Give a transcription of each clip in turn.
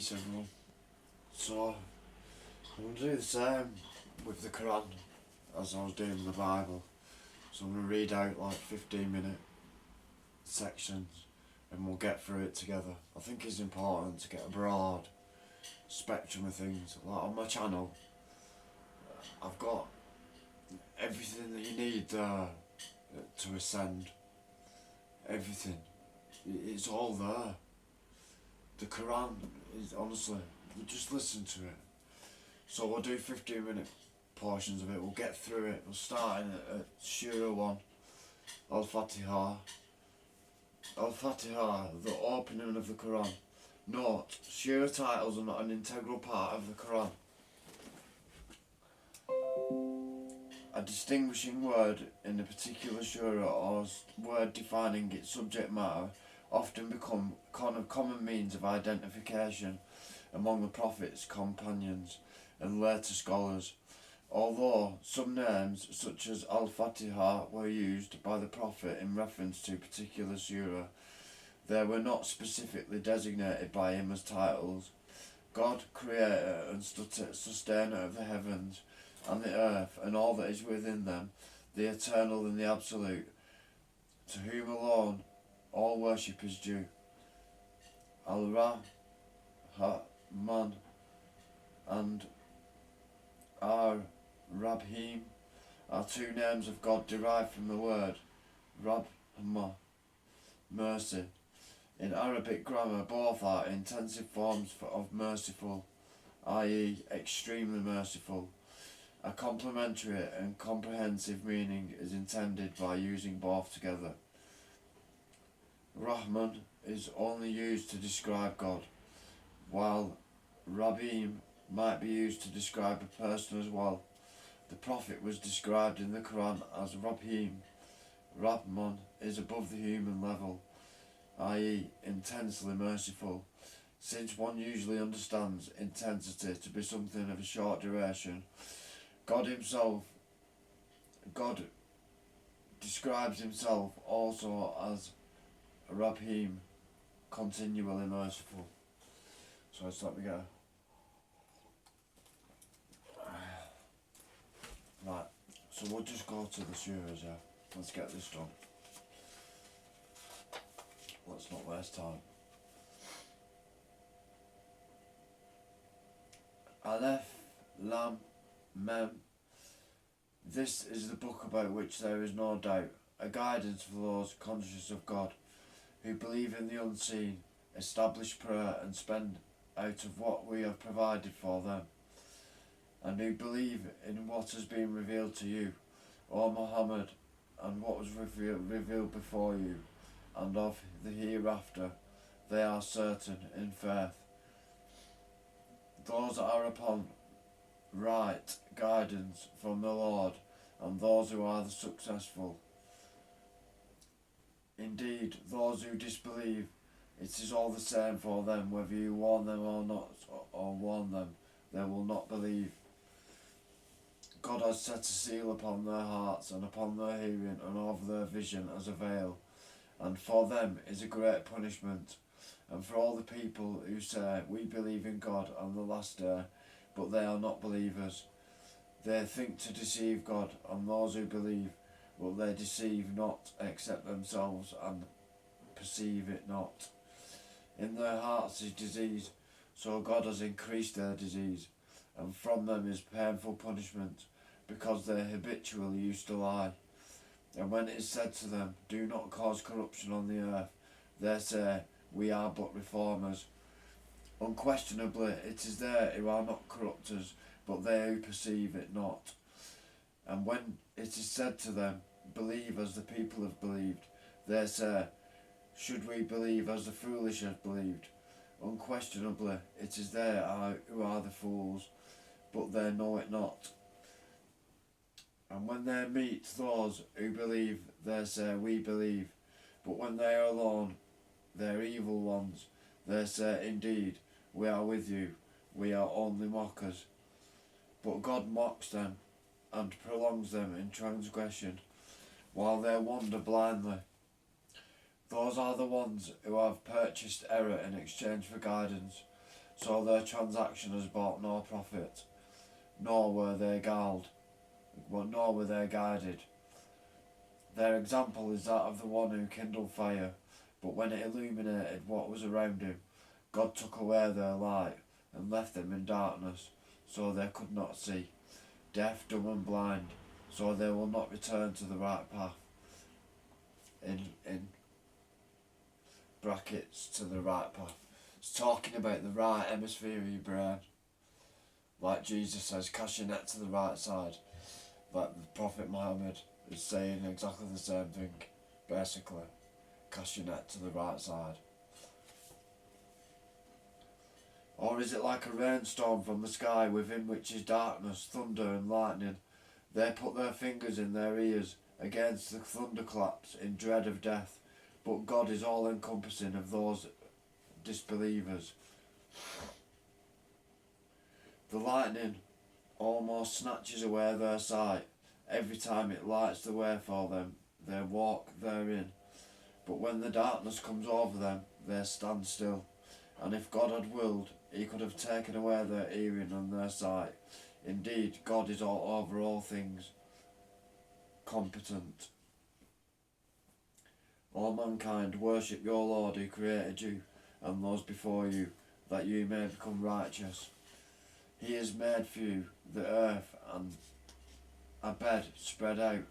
Peace everyone. So, I'm going to do the same with the Quran as I was doing with the Bible. So I'm going to read out like 15-minute sections and we'll get through it together. I think it's important to get a broad spectrum of things. Like on my channel, I've got everything that you need to ascend. Everything. It's all there. The Quran is honestly, you just listen to it. So we'll do 15-minute portions of it, we'll get through it, we'll start in at Surah 1, Al-Fatiha. Al-Fatiha, the opening of the Quran. Note, Surah titles are not an integral part of the Quran. A distinguishing word in a particular surah or word defining its subject matter often become a common means of identification among the Prophet's companions and later scholars. Although some names, such as Al-Fatiha, were used by the Prophet in reference to particular surah, they were not specifically designated by him as titles. God, creator and sustainer of the heavens and the earth and all that is within them, the eternal and the absolute, to whom alone all worship is due. Al-Rahman and Ar-Rabhim are two names of God derived from the word Rahmah, mercy. In Arabic grammar, both are intensive forms of merciful, i.e. extremely merciful. A complementary and comprehensive meaning is intended by using both together. Rahman is only used to describe God, while Rabim might be used to describe a person as well. The Prophet was described in the Quran as Rabhim. Rahman is above the human level, i.e. intensely merciful. Since one usually understands intensity to be something of a short duration, God describes himself also as Rabhim, continually merciful. So let's let me go. Right, so we'll just go to the surahs here. Let's get this done. Let's not waste time. Aleph, Lam, Mem. This is the book about which there is no doubt, a guidance for those conscious of God, who believe in the unseen, establish prayer and spend out of what we have provided for them, and who believe in what has been revealed to you, O Mohammed, and what was revealed before you, and of the hereafter. They are certain in faith. Those are upon right guidance from the Lord, and those who are the successful. Indeed, those who disbelieve, it is all the same for them whether you warn them or not, or warn them, they will not believe. God has set a seal upon their hearts and upon their hearing and over their vision as a veil, and for them is a great punishment. And for all the people who say, we believe in God and the last day, but they are not believers. They think to deceive God and those who believe, but they deceive not except themselves and perceive it not. In their hearts is disease, so God has increased their disease, and from them is painful punishment, because they habitually used to lie. And when it is said to them, do not cause corruption on the earth, they say, we are but reformers. Unquestionably, it is they who are not corrupters, but they who perceive it not. And when it is said to them, believe as the people have believed, they say, should we believe as the foolish have believed? Unquestionably, it is they who are the fools, but they know it not. And when they meet those who believe, they say, we believe. But when they are alone, they are evil ones. They say, indeed, we are with you, we are only mockers. But God mocks them and prolongs them in transgression, while they wander blindly. Those are the ones who have purchased error in exchange for guidance. so their transactions brought no profit, nor were they guided. Their example is that of the one who kindled fire, but when it illuminated what was around him, God took away their light and left them in darkness, so they could not see, deaf, dumb and blind, so they will not return to the right path. In brackets, to the right path. It's talking about the right hemisphere of your brain. Like Jesus says, cast your net to the right side. Like the Prophet Mohammed is saying exactly the same thing, basically. Cast your net to the right side. Or is it like a rainstorm from the sky, within which is darkness, thunder and lightning? They put their fingers in their ears against the thunderclaps in dread of death, but God is all-encompassing of those disbelievers. The lightning almost snatches away their sight. Every time it lights the way for them, they walk therein. But when the darkness comes over them, they stand still. And if God had willed, he could have taken away their hearing and their sight. Indeed, God is all over all things, competent. All mankind, worship your Lord who created you and those before you, that you may become righteous. He has made for you the earth and a bed spread out,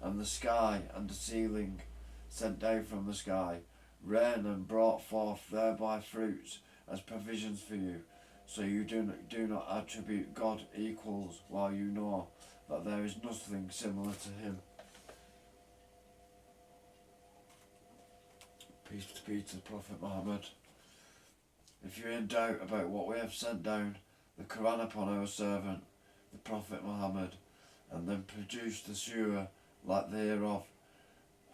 and the sky and the ceiling sent down from the sky, rain and brought forth thereby fruits as provisions for you, so you do not attribute God equals, while you know that there is nothing similar to him. Peace be to the Prophet Muhammad. If you're in doubt about what we have sent down, the Quran upon our servant, the Prophet Muhammad, and then produce the surah like thereof,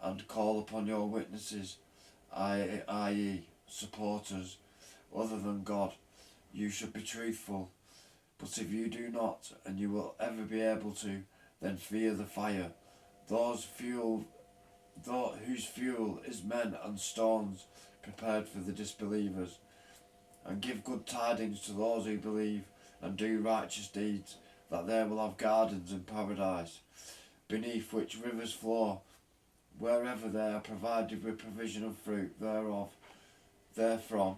and call upon your witnesses, i.e. supporters, other than God, you should be truthful. But if you do not, and you will ever be able to, then fear the fire, whose fuel is men and stones prepared for the disbelievers, and give good tidings to those who believe and do righteous deeds, that they will have gardens in paradise, beneath which rivers flow, wherever they are provided with provision of fruit therefrom,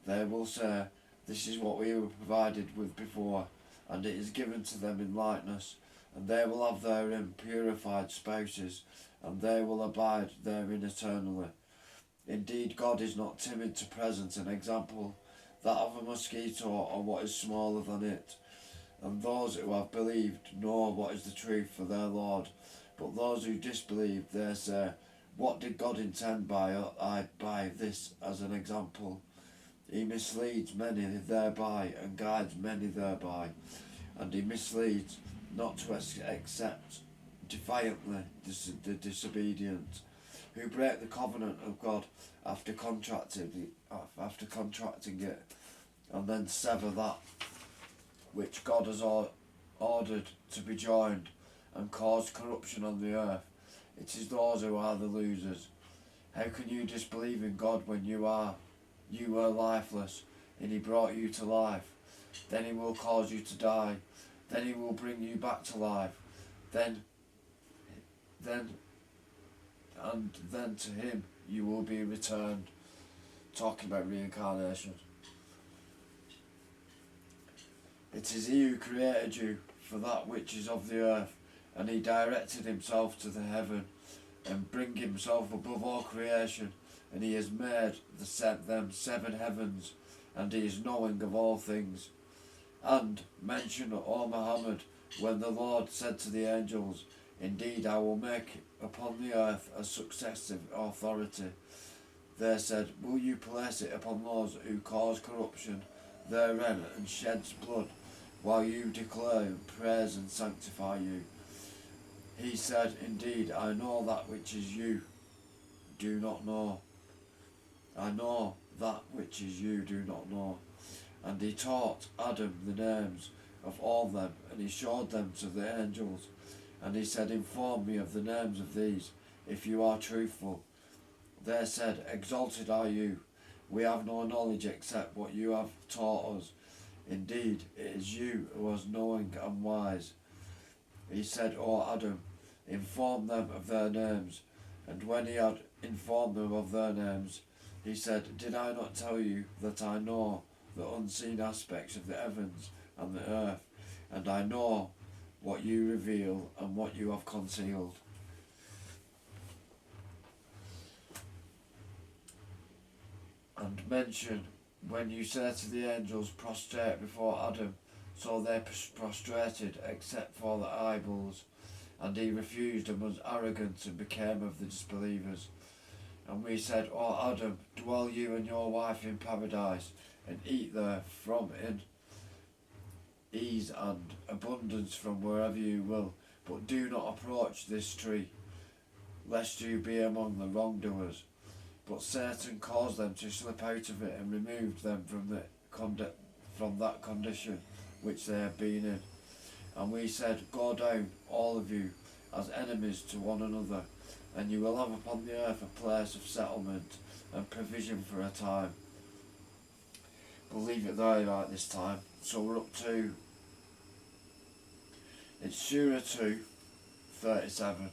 they will say, this is what we were provided with before, and it is given to them in likeness, and they will have therein purified spouses, and they will abide therein eternally. Indeed, God is not timid to present an example, that of a mosquito or what is smaller than it. And those who have believed know what is the truth for their Lord. But those who disbelieve, they say, what did God intend by this as an example? He misleads many thereby and guides many thereby. And he misleads not to accept defiantly the disobedient, who break the covenant of God after contracting it, and then sever that which God has ordered to be joined, and cause corruption on the earth. It is those who are the losers. How can you disbelieve in God when you were lifeless, and he brought you to life? Then he will cause you to die. Then he will bring you back to life. Then to him you will be returned. Talking about reincarnation. It is he who created you for that which is of the earth, and he directed himself to the heaven, and bring himself above all creation, and he has made them 7 heavens, and he is knowing of all things. And mention, O Muhammad, when the Lord said to the angels, indeed I will make upon the earth a successive authority. They said, will you place it upon those who cause corruption therein and sheds blood, while you declare, praise and sanctify you? He said, indeed, I know that which is you do not know. I know that which is you do not know. And he taught Adam the names of all them, and he showed them to the angels. And he said, inform me of the names of these, if you are truthful. They said, exalted are you. We have no knowledge except what you have taught us. Indeed, it is you who are knowing and wise. He said, O Adam, inform them of their names. And when he had informed them of their names, he said, Did I not tell you that I know the unseen aspects of the heavens and the earth, and I know what you reveal and what you have concealed? And mention, when you say to the angels, prostrate before Adam, so they prostrated except for the eyeballs, and he refused and was arrogant and became of the disbelievers. And we said, O Adam, dwell you and your wife in paradise, and eat there from in ease and abundance from wherever you will, but do not approach this tree, lest you be among the wrongdoers. But Satan caused them to slip out of it and removed them from that condition which they had been in. And we said, Go down, all of you, as enemies to one another, and you will have upon the earth a place of settlement and provision for a time. We'll leave it there right this time. So we're up to, it's Surah 2, 37,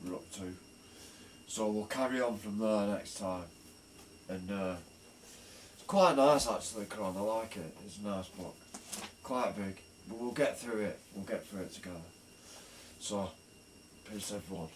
we're up to. So we'll carry on from there next time. And it's quite nice actually, Quran, I like it. It's a nice book. Quite big. But we'll get through it. We'll get through it together. So, peace everyone.